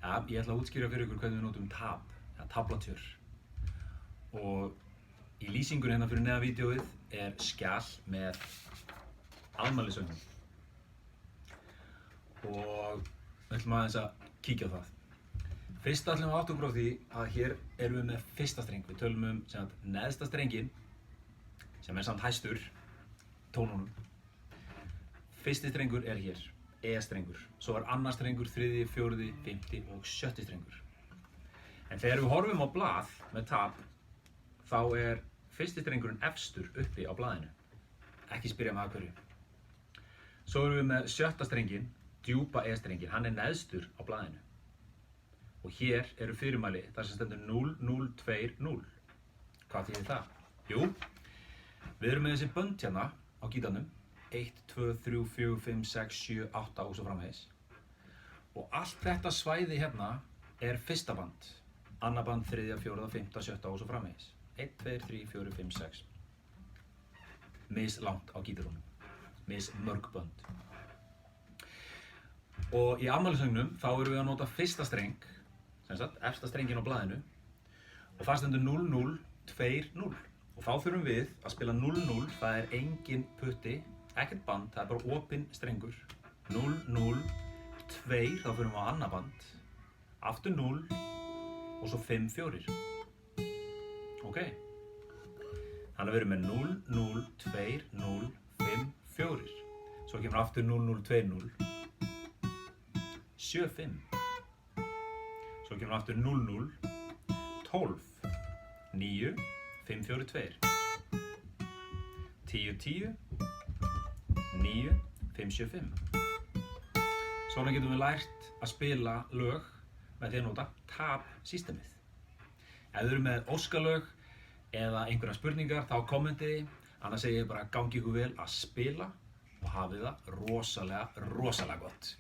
Ja, ég ætla að útskýra fyrir ykkur hvernig við notum tab, eða tablature. Og í lýsingunni hérna fyrir neðan vídeóið er skjal með afmælissögnum. Og við ætlum aðeins að kíkja á það. Fyrst ætlum við að átta okkur á því að hér erum við með fyrsta streng. Við tölum neðsta strenginn, sem er samt hæstur tónunum. Fyrsti strengur er hér, E-strengur. Svo er annar strengur, þriðji, fjórði, fimmti og sjötti strengur. En þegar við horfum á blað með tab, þá er fyrsti strengurinn efstur uppi á blaðinu. Ekki spyrja mig að hverju. Svo erum við með sjötta strenginn, djúpa E-strenginn. Hann er neðstur á blaðinu. Og hér eru fyrirmæli þar sem stendur 0, 0, 2, 0. Hvað þýðir það? Jú, við erum með þessi bönd hérna á gítarnum. 1, 2, 3, 4, 5, 6, 7, 8 og svo framvegis. Og allt þetta svæði hérna er fyrsta band. Annað band, þriðja, fjórða, fimmta, sjötta og svo framvegis. 1, 2, 3, 4, 5, 6. Mislangt á gítarunum. Mismörg bönd. Og í afmælissöngnum þá erum við að nota fyrsta streng, sem sagt, efsta strenginn á blaðinu. Og það stendur 0, 0, 2, 0. Og þá þurfum við að spila 0, 0, það er engin putti, ekkert band, það er bara opinn strengur. 0, 0, 2, þá fyrir við á annað band. Aftur 0 og svo 5, 4. Ok. Þannig að við erum með 0, 0, 2, 0, 5, 4. Svo kemur aftur 0, 0, 2, 0. 7, 5. Svo kemur aftur 0, 0, 12. 9, 5, 4, 2. 10, 10. 9, 5, 7, 5. Svona getum við lært að spila lög með því að nota tab-systemið. Ef þið eru með óskalög eða einhverjar spurningar þá kommentiði, annars segi ég bara gangi ykkur vel að spila og hafið það rosalega gott.